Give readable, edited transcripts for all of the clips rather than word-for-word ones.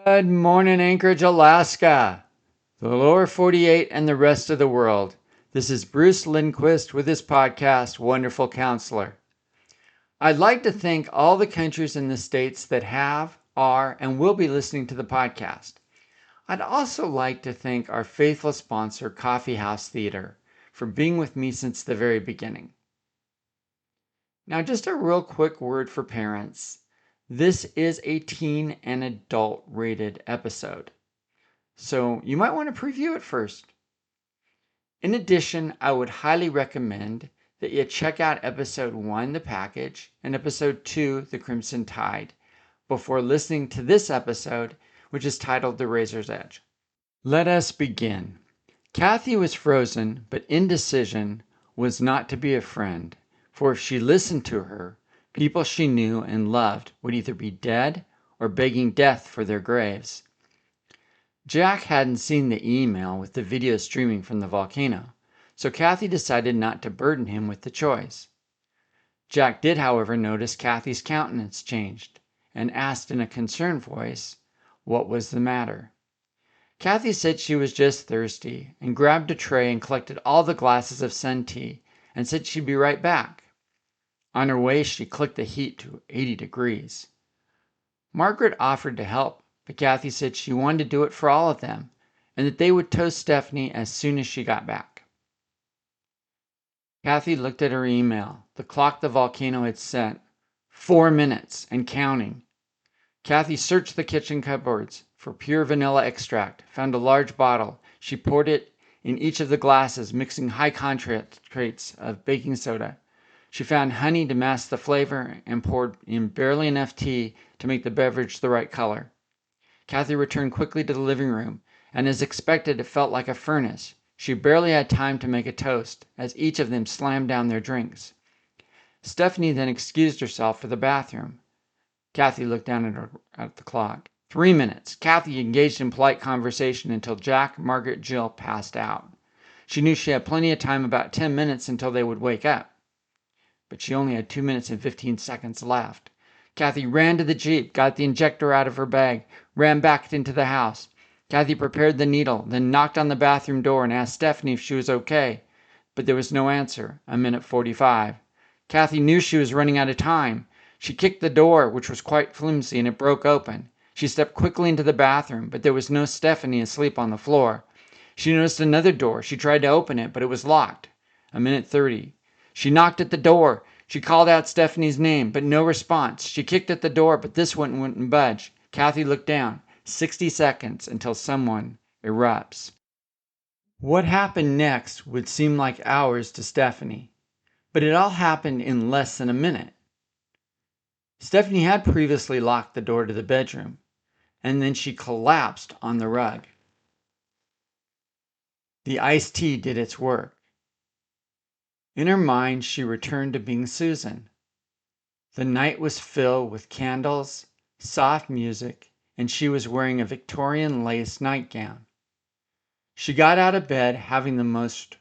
Good morning, Anchorage, Alaska, the lower 48 and the rest of the world. This is Bruce Lindquist with his podcast, Wonderful Counselor. I'd like to thank all the countries and the states that have, are, and will be listening to the podcast. I'd also like to thank our faithful sponsor, Coffee House Theater, for being with me since the very beginning. Now, just a real quick word for parents. This is a teen and adult rated episode, so you might want to preview it first. In addition, I would highly recommend that you check out episode 1, The Package, and episode 2, The Crimson Tide, before listening to this episode, which is titled The Razor's Edge. Let us begin. Cathy was frozen, but indecision was not to be a friend, for if she listened to her, people she knew and loved would either be dead or begging death for their graves. Jack hadn't seen the email with the video streaming from the volcano, so Cathy decided not to burden him with the choice. Jack did, however, notice Cathy's countenance changed and asked in a concerned voice what was the matter. Cathy said she was just thirsty and grabbed a tray and collected all the glasses of sun tea and said she'd be right back. On her way, she clicked the heat to 80 degrees. Margaret offered to help, but Cathy said she wanted to do it for all of them and that they would toast Stephanie as soon as she got back. Cathy looked at her email, the clock the volcano had set, 4 minutes and counting. Cathy searched the kitchen cupboards for pure vanilla extract, found a large bottle. She poured it in each of the glasses, mixing high concentrates of baking soda. She found honey to mask the flavor and poured in barely enough tea to make the beverage the right color. Cathy returned quickly to the living room, and as expected, it felt like a furnace. She barely had time to make a toast, as each of them slammed down their drinks. Stephanie then excused herself for the bathroom. Cathy looked down at the clock. 3 minutes. Cathy engaged in polite conversation until Jack, Margaret, Jill passed out. She knew she had plenty of time, about 10 minutes until they would wake up. But she only had 2 minutes and 15 seconds left. Cathy ran to the Jeep, got the injector out of her bag, ran back into the house. Cathy prepared the needle, then knocked on the bathroom door and asked Stephanie if she was okay. But there was no answer. 1:45. Cathy knew she was running out of time. She kicked the door, which was quite flimsy, and it broke open. She stepped quickly into the bathroom, but there was no Stephanie asleep on the floor. She noticed another door. She tried to open it, but it was locked. 1:30. She knocked at the door. She called out Stephanie's name, but no response. She kicked at the door, but this one wouldn't budge. Cathy looked down. 60 seconds until someone erupts. What happened next would seem like hours to Stephanie, but it all happened in less than a minute. Stephanie had previously locked the door to the bedroom, and then she collapsed on the rug. The iced tea did its work. In her mind, she returned to being Susan. The night was filled with candles, soft music, and she was wearing a Victorian lace nightgown. She got out of bed having the most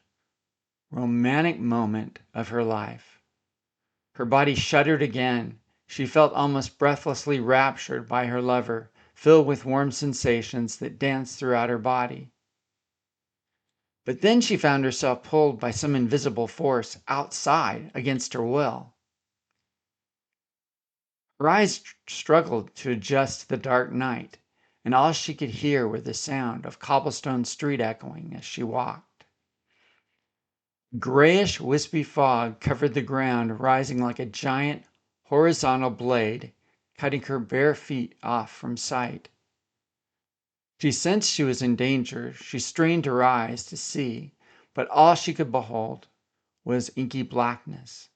romantic moment of her life. Her body shuddered again. She felt almost breathlessly raptured by her lover, filled with warm sensations that danced throughout her body. But then she found herself pulled by some invisible force outside against her will. Her eyes struggled to adjust to the dark night, and all she could hear were the sound of cobblestone street echoing as she walked. Grayish, wispy fog covered the ground, rising like a giant horizontal blade, cutting her bare feet off from sight. She sensed she was in danger. She strained her eyes to see, but all she could behold was inky blackness.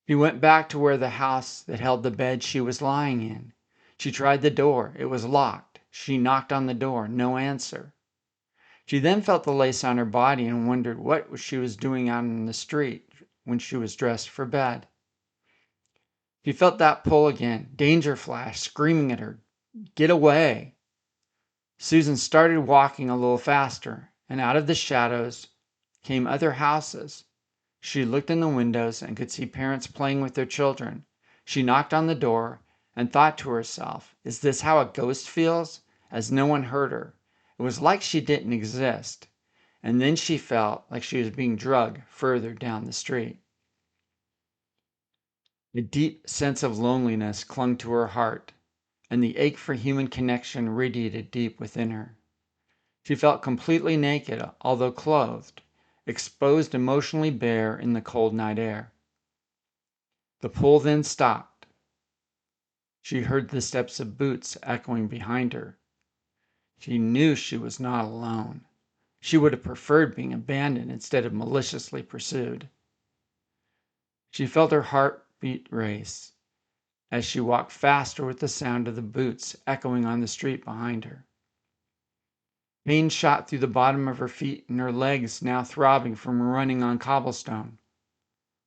She went back to where the house that held the bed she was lying in. She tried the door. It was locked. She knocked on the door. No answer. She then felt the lace on her body and wondered what she was doing out in the street when she was dressed for bed. She felt that pull again. Danger flash, screaming at her, "Get away!" Susan started walking a little faster, and out of the shadows came other houses. She looked in the windows and could see parents playing with their children. She knocked on the door, and thought to herself, "Is this how a ghost feels?" As no one heard her. It was like she didn't exist. And then she felt like she was being drugged further down the street. A deep sense of loneliness clung to her heart, and the ache for human connection radiated deep within her. She felt completely naked, although clothed, exposed emotionally bare in the cold night air. The pull then stopped. She heard the steps of boots echoing behind her. She knew she was not alone. She would have preferred being abandoned instead of maliciously pursued. She felt her heartbeat race as she walked faster with the sound of the boots echoing on the street behind her. Pain shot through the bottom of her feet and her legs now throbbing from running on cobblestone.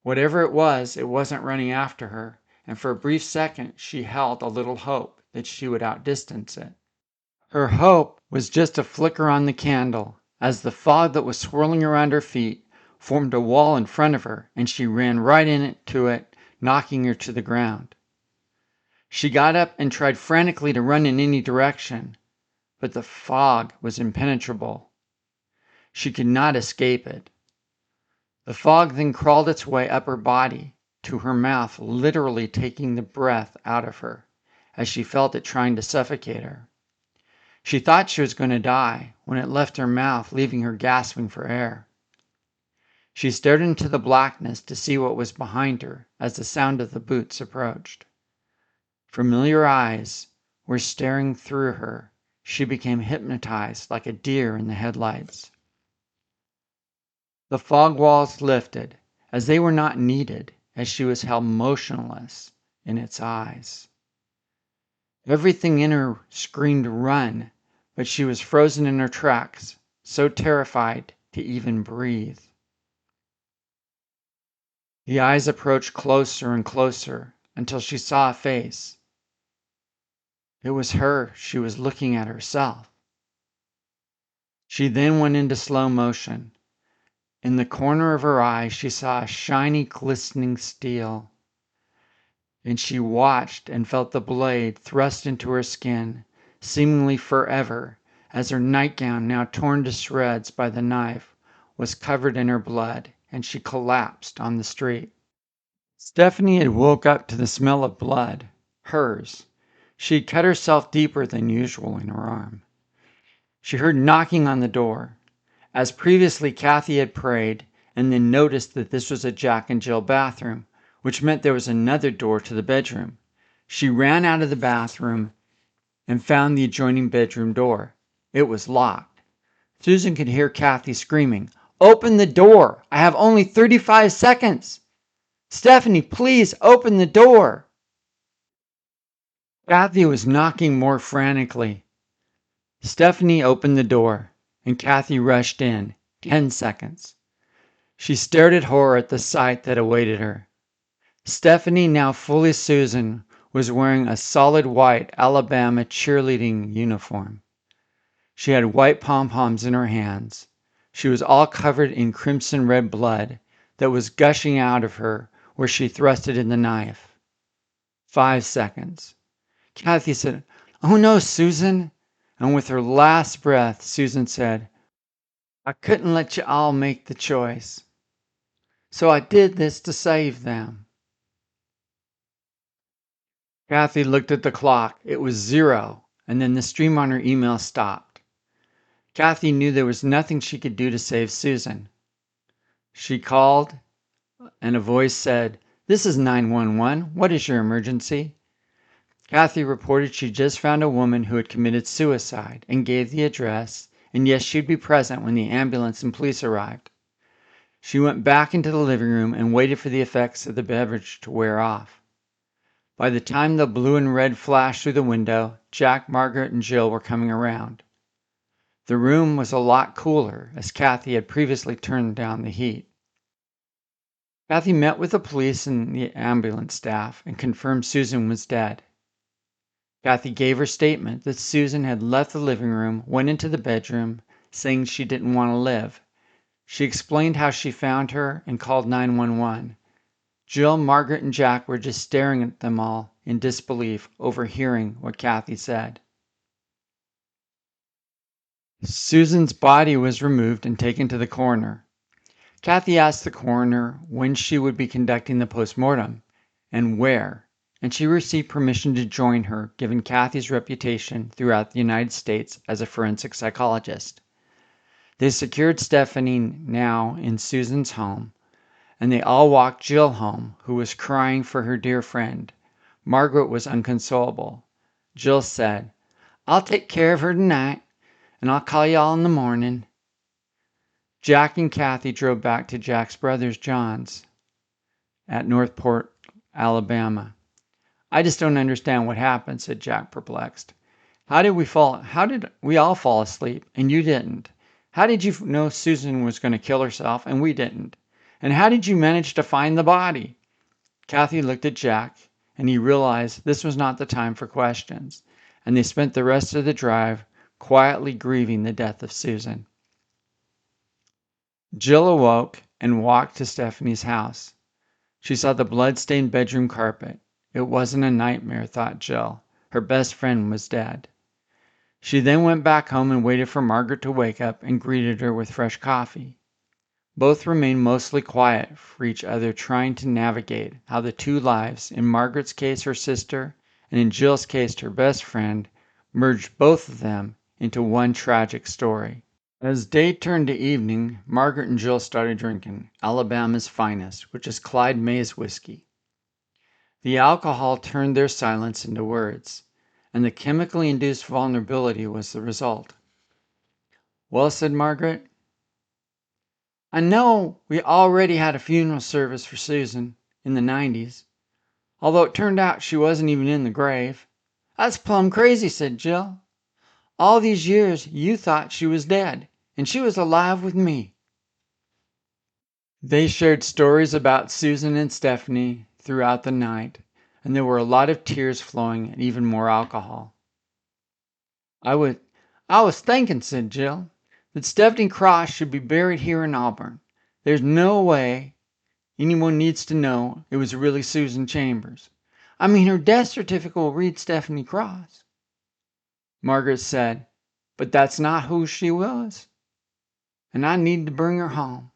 Whatever it wasn't running after her, and for a brief second she held a little hope that she would outdistance it. Her hope was just a flicker on the candle, as the fog that was swirling around her feet formed a wall in front of her, and she ran right into it, knocking her to the ground. She got up and tried frantically to run in any direction, but the fog was impenetrable. She could not escape it. The fog then crawled its way up her body, to her mouth, literally taking the breath out of her, as she felt it trying to suffocate her. She thought she was going to die when it left her mouth, leaving her gasping for air. She stared into the blackness to see what was behind her as the sound of the boots approached. Familiar eyes were staring through her. She became hypnotized like a deer in the headlights. The fog walls lifted, as they were not needed, as she was held motionless in its eyes. Everything in her screamed run, but she was frozen in her tracks, so terrified to even breathe. The eyes approached closer and closer until she saw a face. It was her. She was looking at herself. She then went into slow motion. In the corner of her eye, she saw a shiny, glistening steel, and she watched and felt the blade thrust into her skin, seemingly forever, as her nightgown, now torn to shreds by the knife, was covered in her blood, and she collapsed on the street. Stephanie had woke up to the smell of blood, hers. She had cut herself deeper than usual in her arm. She heard knocking on the door. As previously, Cathy had prayed and then noticed that this was a Jack and Jill bathroom, which meant there was another door to the bedroom. She ran out of the bathroom and found the adjoining bedroom door. It was locked. Susan could hear Cathy screaming, "Open the door! I have only 35 seconds! Stephanie, please open the door!" Cathy was knocking more frantically. Stephanie opened the door, and Cathy rushed in. 10 seconds. She stared at horror at the sight that awaited her. Stephanie, now fully Susan, was wearing a solid white Alabama cheerleading uniform. She had white pom-poms in her hands. She was all covered in crimson red blood that was gushing out of her where she thrusted in the knife. 5 seconds. Cathy said, "Oh no, Susan." And with her last breath, Susan said, "I couldn't let you all make the choice. So I did this to save them." Cathy looked at the clock. It was 0, and then the stream on her email stopped. Cathy knew there was nothing she could do to save Susan. She called, and a voice said, "This is 911. What is your emergency?" Cathy reported she just found a woman who had committed suicide and gave the address, and yes, she'd be present when the ambulance and police arrived. She went back into the living room and waited for the effects of the beverage to wear off. By the time the blue and red flashed through the window, Jack, Margaret, and Jill were coming around. The room was a lot cooler, as Cathy had previously turned down the heat. Cathy met with the police and the ambulance staff and confirmed Susan was dead. Cathy gave her statement that Susan had left the living room, went into the bedroom, saying she didn't want to live. She explained how she found her and called 911. Jill, Margaret, and Jack were just staring at them all in disbelief, overhearing what Cathy said. Susan's body was removed and taken to the coroner. Cathy asked the coroner when she would be conducting the postmortem and where, and she received permission to join her, given Cathy's reputation throughout the United States as a forensic psychologist. They secured Stephanie now in Susan's home, and they all walked Jill home, who was crying for her dear friend. Margaret was inconsolable. Jill said, "I'll take care of her tonight, and I'll call you all in the morning." Jack and Cathy drove back to Jack's brother's John's at Northport, Alabama. "I just don't understand what happened," said Jack, perplexed. How did we all fall asleep, and you didn't? How did you know Susan was going to kill herself, and we didn't? And how did you manage to find the body?" Cathy looked at Jack, and he realized this was not the time for questions, and they spent the rest of the drive quietly grieving the death of Susan. Jill awoke and walked to Stephanie's house. She saw the blood-stained bedroom carpet. It wasn't a nightmare, thought Jill. Her best friend was dead. She then went back home and waited for Margaret to wake up and greeted her with fresh coffee. Both remained mostly quiet for each other, trying to navigate how the two lives, in Margaret's case her sister, and in Jill's case her best friend, merged both of them into one tragic story. As day turned to evening, Margaret and Jill started drinking Alabama's finest, which is Clyde Mays whiskey. The alcohol turned their silence into words, and the chemically induced vulnerability was the result. "Well," said Margaret, "I know we already had a funeral service for Susan in the 90s, although it turned out she wasn't even in the grave." "That's plumb crazy," said Jill. "All these years you thought she was dead, and she was alive with me." They shared stories about Susan and Stephanie throughout the night, and there were a lot of tears flowing and even more alcohol. I was thinking," said Jill, "that Stephanie Cross should be buried here in Auburn. There's no way anyone needs to know it was really Susan Chambers. I mean, her death certificate will read Stephanie Cross." Margaret said, "But that's not who she was, and I need to bring her home.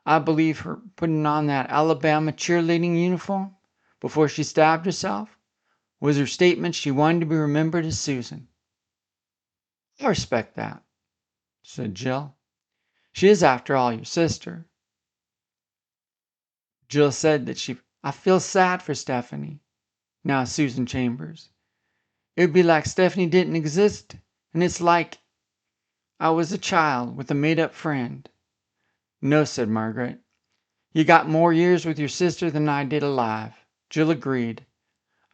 I believe her putting on that Alabama cheerleading uniform before she stabbed herself was her statement she wanted to be remembered as Susan." "I respect that," said Jill. "She is, after all, your sister." Jill said that "I feel sad for Stephanie, now Susan Chambers. It would be like Stephanie didn't exist, and it's like I was a child with a made-up friend." "No," said Margaret. "You got more years with your sister than I did alive." Jill agreed.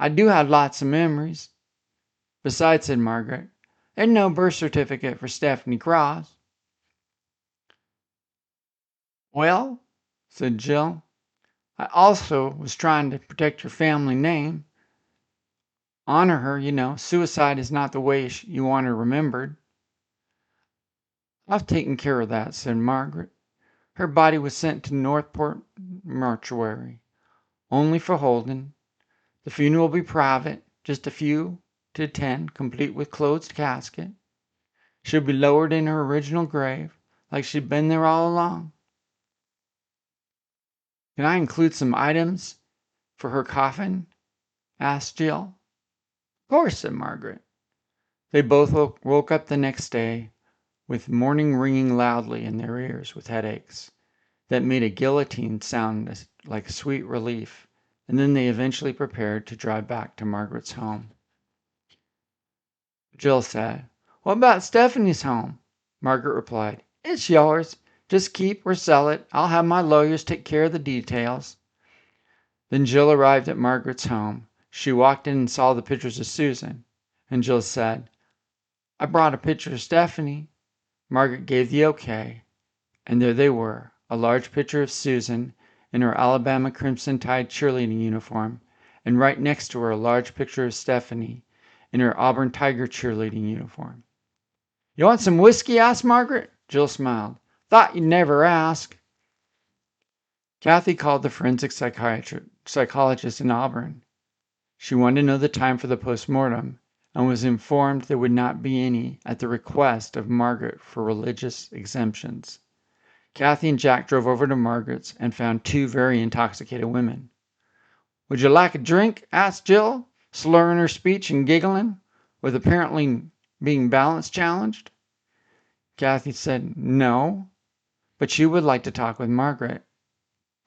"I do have lots of memories." "Besides," said Margaret, "there's no birth certificate for Stephanie Cross." "Well," said Jill, "I also was trying to protect your family name. Honor her, you know. Suicide is not the way you want her remembered." "I've taken care of that," said Margaret. "Her body was sent to Northport mortuary, only for Holden. The funeral will be private, just a few to attend, complete with closed casket. She'll be lowered in her original grave, like she'd been there all along." "Can I include some items for her coffin?" asked Jill. "Of course," said Margaret. They both woke up the next day with morning ringing loudly in their ears with headaches that made a guillotine sound like sweet relief, and then they eventually prepared to drive back to Margaret's home. Jill said, "What about Stephanie's home?" Margaret replied, "It's yours. Just keep or sell it. I'll have my lawyers take care of the details." Then Jill arrived at Margaret's home. She walked in and saw the pictures of Susan, and Jill said, "I brought a picture of Stephanie." Margaret gave the okay, and there they were, a large picture of Susan in her Alabama Crimson Tide cheerleading uniform, and right next to her a large picture of Stephanie in her Auburn Tiger cheerleading uniform. "You want some whiskey?" asked Margaret. Jill smiled. "Thought you'd never ask." Cathy called the forensic psychologist in Auburn. She wanted to know the time for the postmortem and was informed there would not be any at the request of Margaret for religious exemptions. Cathy and Jack drove over to Margaret's and found two very intoxicated women. "Would you like a drink?" asked Jill, slurring her speech and giggling, with apparently being balance challenged. Cathy said no, but she would like to talk with Margaret.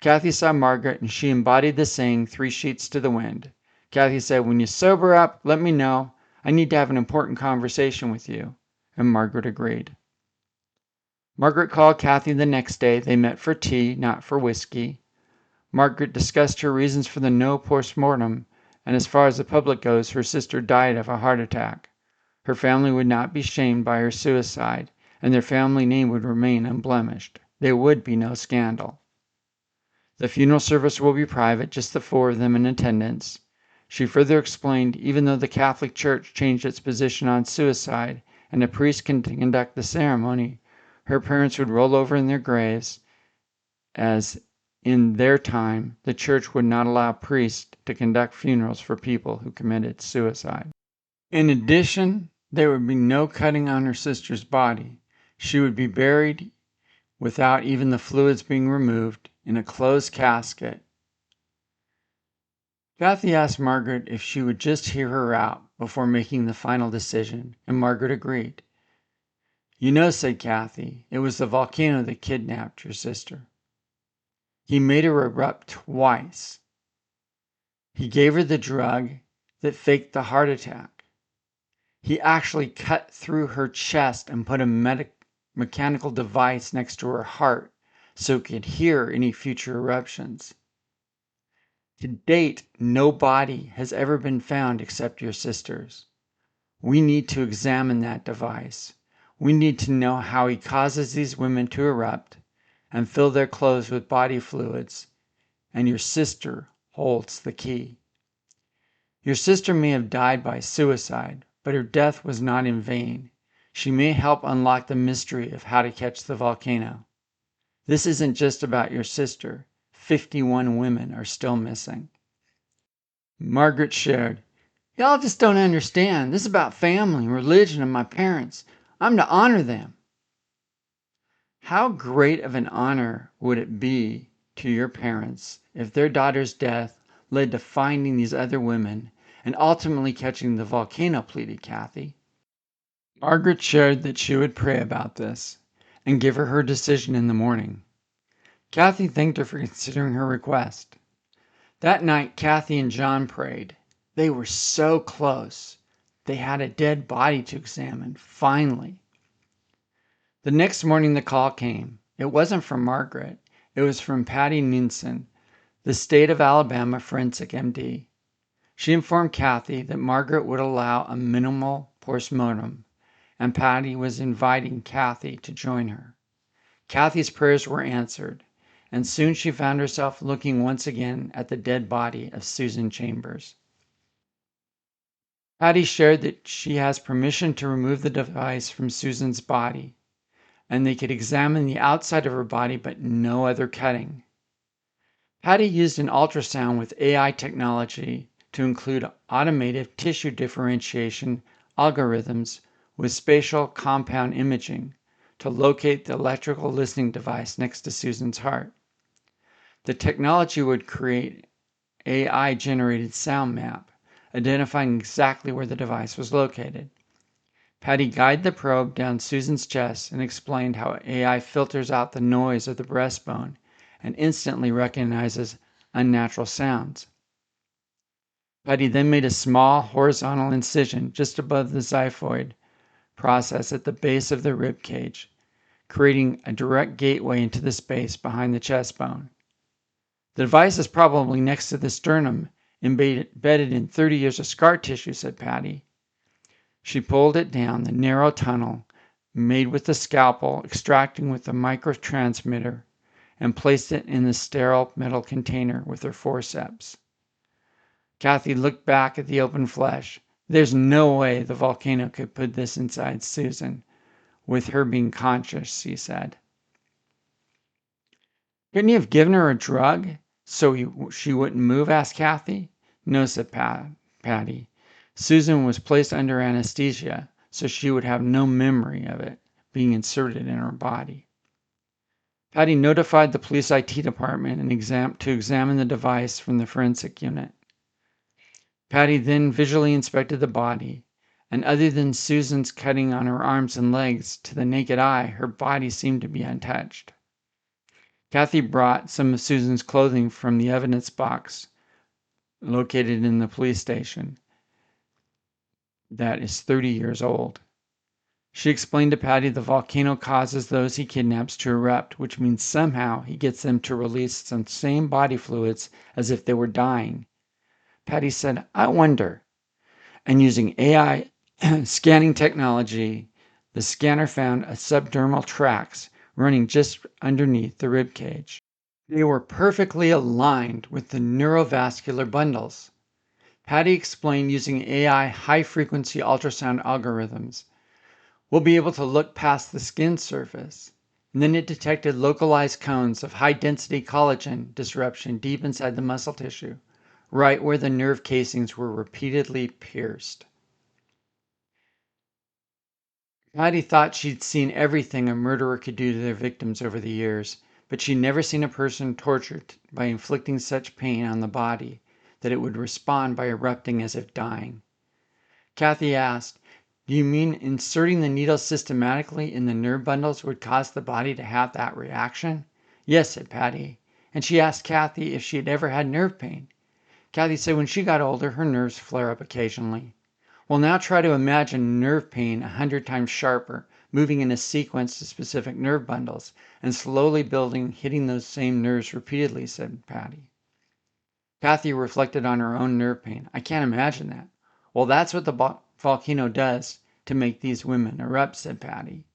Cathy saw Margaret and she embodied the saying 3 sheets to the wind. Cathy said, "When you sober up, let me know. I need to have an important conversation with you." And Margaret agreed. Margaret called Cathy the next day. They met for tea, not for whiskey. Margaret discussed her reasons for the no postmortem, and as far as the public goes, her sister died of a heart attack. Her family would not be shamed by her suicide, and their family name would remain unblemished. There would be no scandal. The funeral service will be private, just the 4 of them in attendance. She further explained, even though the Catholic Church changed its position on suicide and a priest can conduct the ceremony, her parents would roll over in their graves, as in their time the church would not allow priests to conduct funerals for people who committed suicide. In addition, there would be no cutting on her sister's body. She would be buried without even the fluids being removed in a closed casket. Cathy asked Margaret if she would just hear her out before making the final decision, and Margaret agreed. "You know," said Cathy, "it was the volcano that kidnapped your sister. He made her erupt twice. He gave her the drug that faked the heart attack. He actually cut through her chest and put a mechanical device next to her heart so it could hear any future eruptions. To date, no body has ever been found except your sister's. We need to examine that device. We need to know how he causes these women to erupt and fill their clothes with body fluids, and your sister holds the key. Your sister may have died by suicide, but her death was not in vain. She may help unlock the mystery of how to catch the volcano. This isn't just about your sister. 51 women are still missing." Margaret shared, "Y'all just don't understand. This is about family, religion, and my parents. I'm to honor them." How great of an honor would it be to your parents if their daughter's death led to finding these other women and ultimately catching the volcano, pleaded Cathy. Margaret shared that she would pray about this and give her decision in the morning. Cathy thanked her for considering her request. That night, Cathy and John prayed. They were so close. They had a dead body to examine, finally. The next morning the call came. It wasn't from Margaret. It was from Patty Ninson, the state of Alabama forensic MD. She informed Cathy that Margaret would allow a minimal postmortem, and Patty was inviting Cathy to join her. Cathy's prayers were answered, and soon she found herself looking once again at the dead body of Susan Chambers. Patty shared that she has permission to remove the device from Susan's body, and they could examine the outside of her body but no other cutting. Patty used an ultrasound with AI technology to include automated tissue differentiation algorithms with spatial compound imaging to locate the electrical listening device next to Susan's heart. The technology would create AI-generated sound map, identifying exactly where the device was located. Patty guided the probe down Susan's chest and explained how AI filters out the noise of the breastbone and instantly recognizes unnatural sounds. Patty then made a small horizontal incision just above the xiphoid process at the base of the rib cage, creating a direct gateway into the space behind the chest bone. The device is probably next to the sternum, embedded in 30 years of scar tissue, said Patty. She pulled it down the narrow tunnel made with the scalpel, extracting with the microtransmitter, and placed it in the sterile metal container with her forceps. Cathy looked back at the open flesh. There's no way the volcano could put this inside Susan, with her being conscious, she said. Couldn't you have given her a drug so she wouldn't move, asked Cathy. No, said Patty. Susan was placed under anesthesia, so she would have no memory of it being inserted in her body. Patty notified the police IT department to examine the device from the forensic unit. Patty then visually inspected the body, and other than Susan's cutting on her arms and legs, to the naked eye, her body seemed to be untouched. Cathy brought some of Susan's clothing from the evidence box located in the police station that is 30 years old. She explained to Patty the volcano causes those he kidnaps to erupt, which means somehow he gets them to release some same body fluids as if they were dying. Patty said, I wonder. And using AI scanning technology, the scanner found a subdermal tracts running just underneath the rib cage. They were perfectly aligned with the neurovascular bundles. Patty explained using AI high-frequency ultrasound algorithms. We'll be able to look past the skin surface. And then it detected localized cones of high-density collagen disruption deep inside the muscle tissue, right where the nerve casings were repeatedly pierced. Patty thought she'd seen everything a murderer could do to their victims over the years, but she'd never seen a person tortured by inflicting such pain on the body that it would respond by erupting as if dying. Cathy asked, do you mean inserting the needle systematically in the nerve bundles would cause the body to have that reaction? Yes, said Patty. And she asked Cathy if she had ever had nerve pain. Cathy said when she got older, her nerves flare up occasionally. Well, now try to imagine nerve pain 100 times sharper, moving in a sequence to specific nerve bundles, and slowly building, hitting those same nerves repeatedly, said Patty. Cathy reflected on her own nerve pain. I can't imagine that. Well, that's what the volcano does to make these women erupt, said Patty.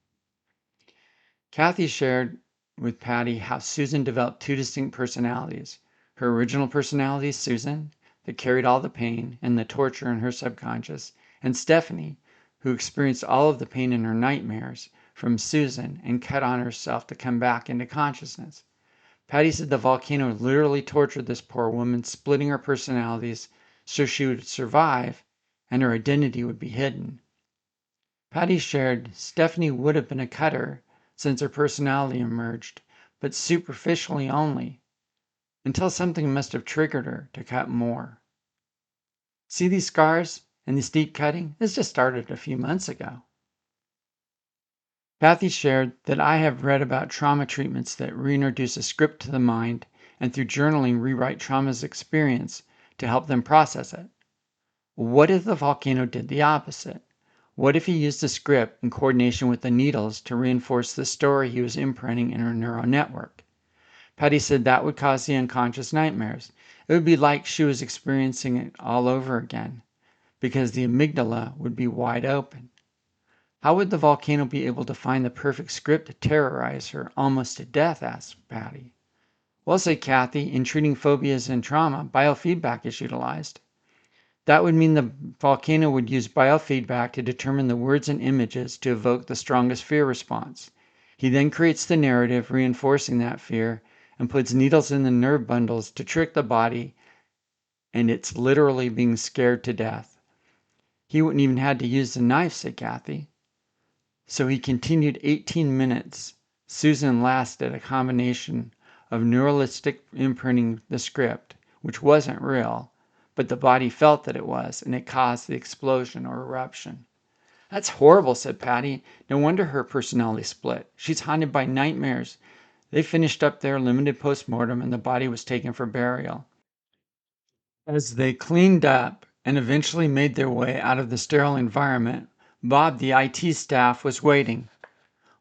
Cathy shared with Patty how Susan developed two distinct personalities. Her original personality, Susan, that carried all the pain and the torture in her subconscious, and Stephanie, who experienced all of the pain in her nightmares from Susan and cut on herself to come back into consciousness. Patty said the volcano literally tortured this poor woman, splitting her personalities so she would survive and her identity would be hidden. Patty shared Stephanie would have been a cutter since her personality emerged, but superficially only, until something must have triggered her to cut more. See these scars and this deep cutting? This just started a few months ago. Cathy shared that I have read about trauma treatments that reintroduce a script to the mind and through journaling rewrite trauma's experience to help them process it. What if the volcano did the opposite? What if he used the script in coordination with the needles to reinforce the story he was imprinting in her neural network? Patty said that would cause the unconscious nightmares. It would be like she was experiencing it all over again, because the amygdala would be wide open. How would the volcano be able to find the perfect script to terrorize her almost to death? Asked Patty. Well, said Cathy, in treating phobias and trauma, biofeedback is utilized. That would mean the volcano would use biofeedback to determine the words and images to evoke the strongest fear response. He then creates the narrative reinforcing that fear and puts needles in the nerve bundles to trick the body, and it's literally being scared to death. He wouldn't even have to use the knife, said Cathy. So he continued 18 minutes. Susan lasted a combination of neuralistic imprinting the script, which wasn't real, but the body felt that it was, and it caused the explosion or eruption. That's horrible, said Patty. No wonder her personality split. She's haunted by nightmares. They finished up their limited postmortem, and the body was taken for burial. As they cleaned up and eventually made their way out of the sterile environment, Bob, the IT staff, was waiting.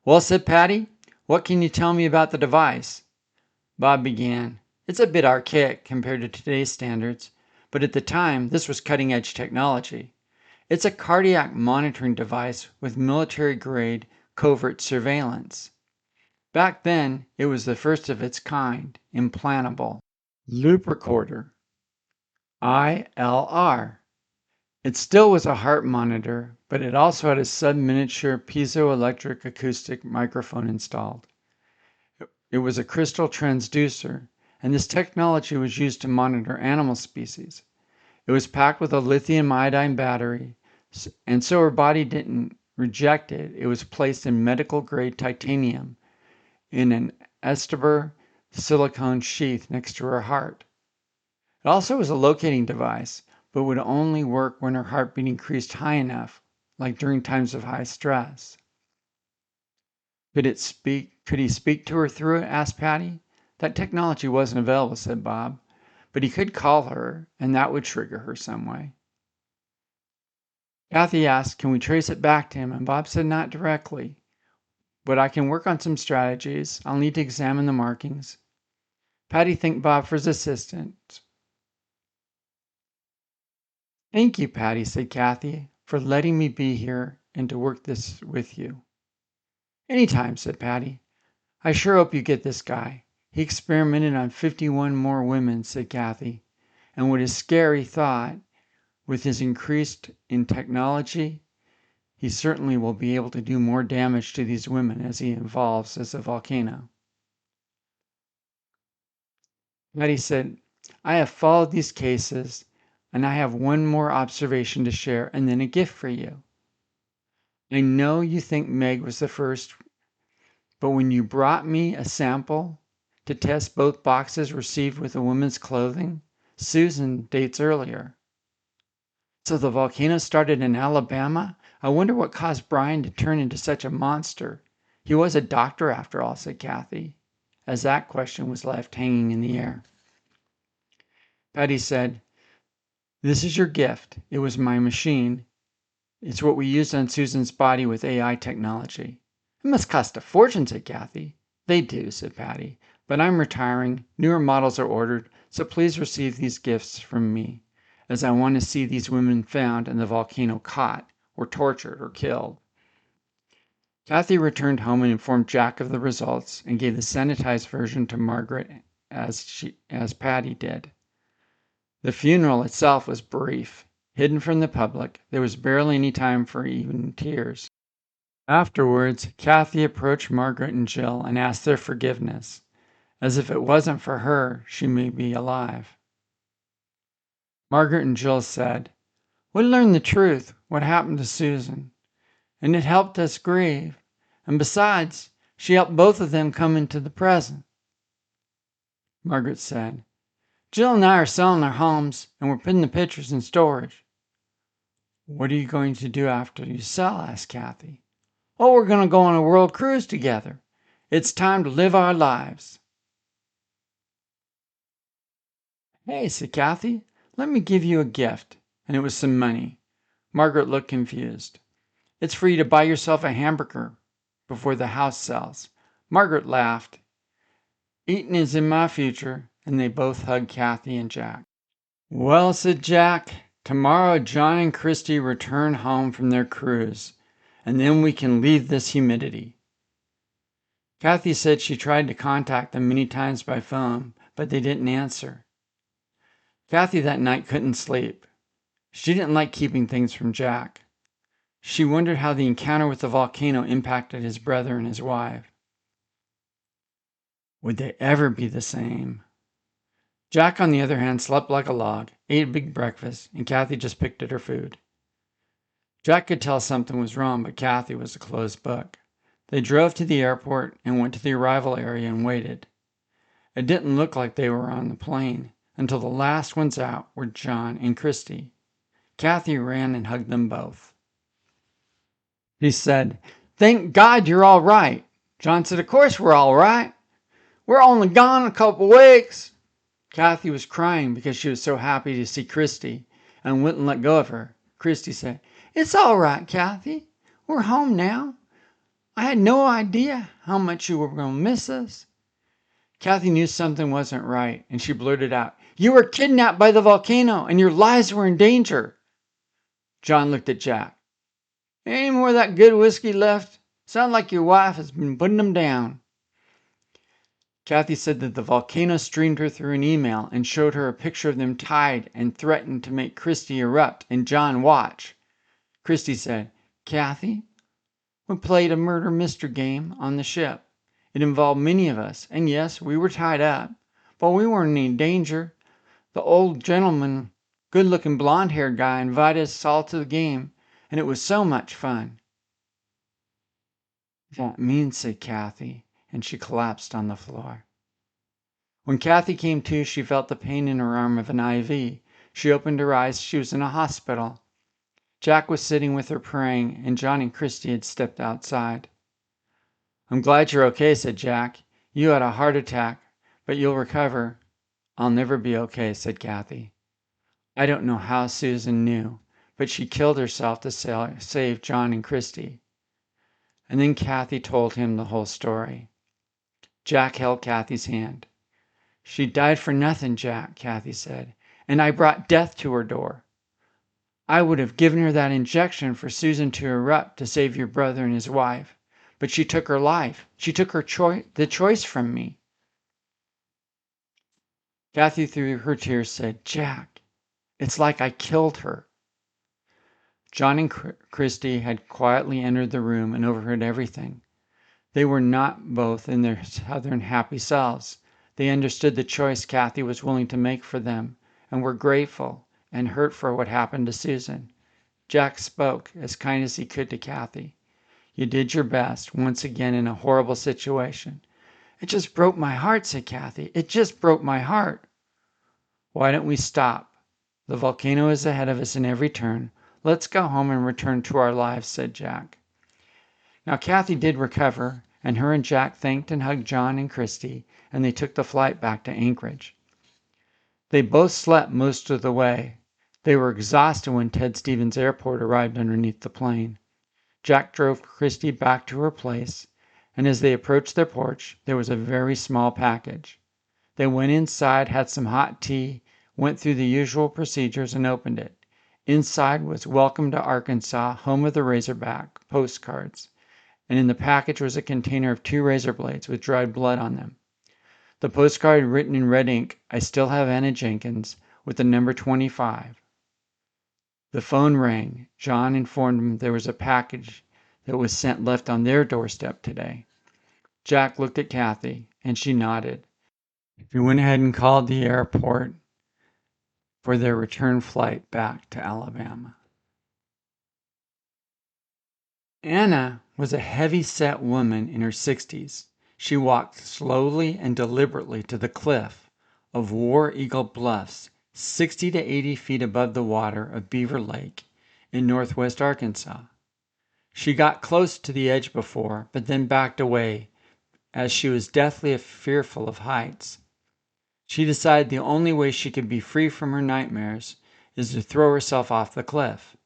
Well, said Patty, what can you tell me about the device? Bob began. It's a bit archaic compared to today's standards, but at the time, this was cutting-edge technology. It's a cardiac monitoring device with military-grade covert surveillance. Back then, it was the first of its kind, implantable. Loop recorder. ILR. It still was a heart monitor, but it also had a sub-miniature piezoelectric acoustic microphone installed. It was a crystal transducer, and this technology was used to monitor animal species. It was packed with a lithium iodine battery, and so her body didn't reject it. It was placed in medical-grade titanium in an elastomer silicone sheath next to her heart. It also was a locating device, but would only work when her heartbeat increased high enough, like during times of high stress. Could he speak to her through it? Asked Patty. That technology wasn't available, said Bob, but he could call her, and that would trigger her some way. Cathy asked, can we trace it back to him? And Bob said, not directly, but I can work on some strategies. I'll need to examine the markings. Patty thanked Bob for his assistance. Thank you, Patty, said Cathy, for letting me be here and to work this with you. Anytime, said Patty. I sure hope you get this guy. He experimented on 51 more women, said Cathy, and what is scary thought, with his increase in technology, he certainly will be able to do more damage to these women as he evolves as a volcano. Patty said, I have followed these cases, and I have one more observation to share and then a gift for you. I know you think Meg was the first, but when you brought me a sample to test both boxes received with a woman's clothing, Susan dates earlier. So the volcano started in Alabama? I wonder what caused Brian to turn into such a monster. He was a doctor after all, said Cathy, as that question was left hanging in the air. Patty said, this is your gift. It was my machine. It's what we used on Susan's body with AI technology. It must cost a fortune, said Cathy. They do, said Patty, but I'm retiring. Newer models are ordered, so please receive these gifts from me, as I want to see these women found and the volcano caught, or tortured, or killed. Cathy returned home and informed Jack of the results and gave the sanitized version to Margaret as Patty did. The funeral itself was brief. Hidden from the public, there was barely any time for even tears. Afterwards, Cathy approached Margaret and Jill and asked their forgiveness, as if it wasn't for her, she may be alive. Margaret and Jill said, we learned the truth, what happened to Susan, and it helped us grieve, and besides, she helped both of them come into the present. Margaret said, Jill and I are selling our homes, and we're putting the pictures in storage. What are you going to do after you sell? Asked Cathy. Oh, we're going to go on a world cruise together. It's time to live our lives. Hey, said Cathy, let me give you a gift. And it was some money. Margaret looked confused. It's for you to buy yourself a hamburger before the house sells. Margaret laughed. Eating is in my future, and they both hugged Cathy and Jack. Well, said Jack, tomorrow John and Christy return home from their cruise, and then we can leave this humidity. Cathy said she tried to contact them many times by phone, but they didn't answer. Cathy that night couldn't sleep. She didn't like keeping things from Jack. She wondered how the encounter with the volcano impacted his brother and his wife. Would they ever be the same? Jack, on the other hand, slept like a log, ate a big breakfast, and Cathy just picked at her food. Jack could tell something was wrong, but Cathy was a closed book. They drove to the airport and went to the arrival area and waited. It didn't look like they were on the plane until the last ones out were John and Christy. Cathy ran and hugged them both. She said, thank God you're all right. John said, of course we're all right. We're only gone a couple weeks. Cathy was crying because she was so happy to see Christy and wouldn't let go of her. Christy said, it's all right, Cathy. We're home now. I had no idea how much you were going to miss us. Cathy knew something wasn't right, and she blurted out, you were kidnapped by the volcano, and your lives were in danger. John looked at Jack. Any more of that good whiskey left? Sounds like your wife has been putting them down. Cathy said that the volcano streamed her through an email and showed her a picture of them tied and threatened to make Christy erupt and John watch. Christy said, Cathy, we played a murder mystery game on the ship. It involved many of us, and yes, we were tied up, but we weren't in any danger. The old gentleman good-looking blonde-haired guy invited us all to the game, and it was so much fun." "That means," said Cathy, and she collapsed on the floor. When Cathy came to, she felt the pain in her arm of an IV. She opened her eyes. She was in a hospital. Jack was sitting with her praying, and John and Christy had stepped outside. "I'm glad you're okay," said Jack. "You had a heart attack, but you'll recover." "I'll never be okay," said Cathy. "I don't know how Susan knew, but she killed herself to save John and Christy." And then Cathy told him the whole story. Jack held Cathy's hand. "She died for nothing, Jack," Cathy said, "and I brought death to her door. I would have given her that injection for Susan to erupt to save your brother and his wife, but she took her life. She took her the choice from me." Cathy, through her tears, said, "Jack, it's like I killed her." John and Christy had quietly entered the room and overheard everything. They were not both in their southern happy selves. They understood the choice Cathy was willing to make for them, and were grateful and hurt for what happened to Susan. Jack spoke as kind as he could to Cathy. "You did your best, once again in a horrible situation." "It just broke my heart," said Cathy. "It just broke my heart." "Why don't we stop? The volcano is ahead of us in every turn. Let's go home and return to our lives," said Jack. Now Cathy did recover, and her and Jack thanked and hugged John and Christy, and they took the flight back to Anchorage. They both slept most of the way. They were exhausted when Ted Stevens Airport arrived underneath the plane. Jack drove Christy back to her place, and as they approached their porch, there was a very small package. They went inside, had some hot tea, went through the usual procedures, and opened it. Inside was "Welcome to Arkansas, home of the Razorback" postcards, and in the package was a container of 2 razor blades with dried blood on them. The postcard had written in red ink, "I still have Anna Jenkins," with the number 25. The phone rang. John informed him there was a package that was left on their doorstep today. Jack looked at Cathy, and she nodded. He went ahead and called the airport for their return flight back to Alabama. Anna was a heavy-set woman in her 60s. She walked slowly and deliberately to the cliff of War Eagle Bluffs, 60 to 80 feet above the water of Beaver Lake in northwest Arkansas. She got close to the edge before, but then backed away as she was deathly fearful of heights. She decided the only way she could be free from her nightmares is to throw herself off the cliff.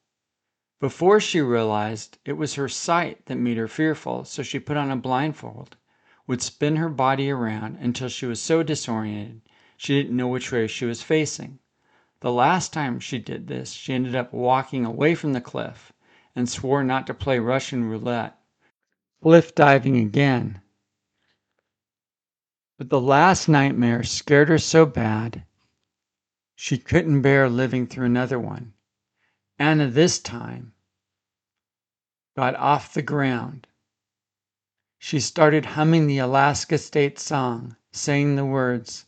Before she realized it was her sight that made her fearful, so she put on a blindfold, would spin her body around until she was so disoriented she didn't know which way she was facing. The last time she did this, she ended up walking away from the cliff and swore not to play Russian roulette, cliff diving again. But the last nightmare scared her so bad she couldn't bear living through another one. Anna this time got off the ground. She started humming the Alaska State song, saying the words,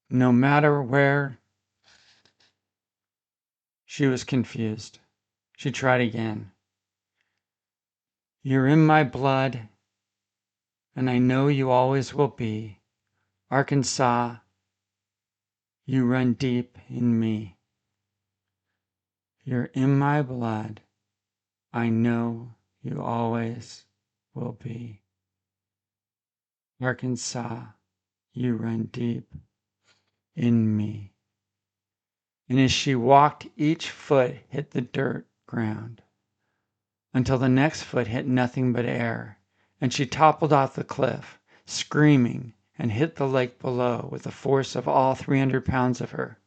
"No matter where." She was confused. She tried again. "You're in my blood, and I know you always will be. Arkansas, you run deep in me. You're in my blood, I know you always will be. Arkansas, you run deep in me." And as she walked, each foot hit the dirt ground until the next foot hit nothing but air, and she toppled off the cliff, screaming, and hit the lake below with the force of all 300 pounds of her.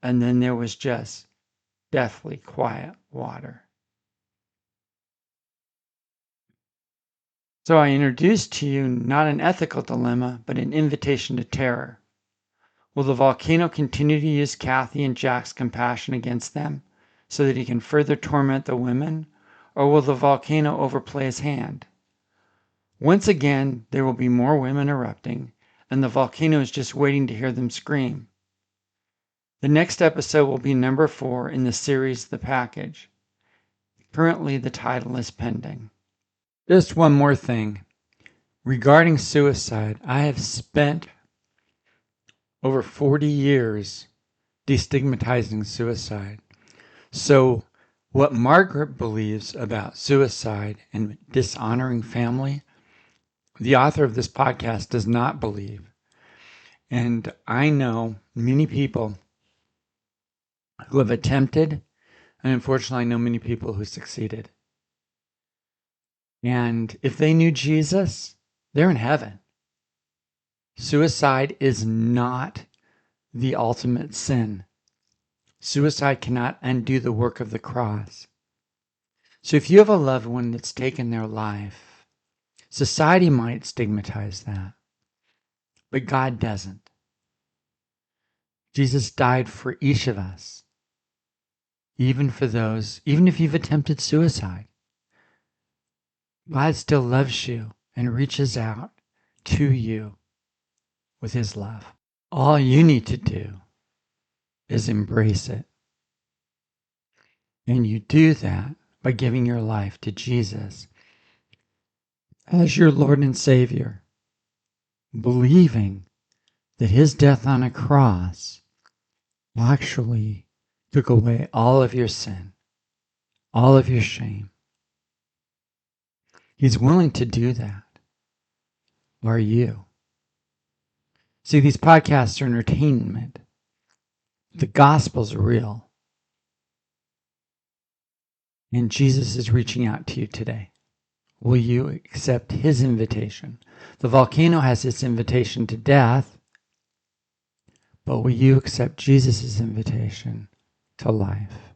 And then there was just deathly quiet water. So I introduced to you not an ethical dilemma, but an invitation to terror. Will the volcano continue to use Cathy and Jack's compassion against them so that he can further torment the women, or will the volcano overplay his hand? Once again, there will be more women erupting, and the volcano is just waiting to hear them scream. The next episode will be number 4 in the series The Package. Currently, the title is pending. Just one more thing. Regarding suicide, I have spent over 40 years destigmatizing suicide. So what Margaret believes about suicide and dishonoring family, the author of this podcast does not believe. And I know many people who have attempted, and unfortunately I know many people who succeeded. And if they knew Jesus, they're in heaven. Suicide is not the ultimate sin. Suicide cannot undo the work of the cross. So if you have a loved one that's taken their life, society might stigmatize that, but God doesn't. Jesus died for each of us, even if you've attempted suicide. God still loves you and reaches out to you with his love. All you need to do is embrace it. And you do that by giving your life to Jesus as your Lord and Savior, believing that his death on a cross actually took away all of your sin, all of your shame. He's willing to do that. Are you? See, these podcasts are entertainment. The gospel's real. And Jesus is reaching out to you today. Will you accept his invitation? The volcano has its invitation to death, but will you accept Jesus' invitation to life?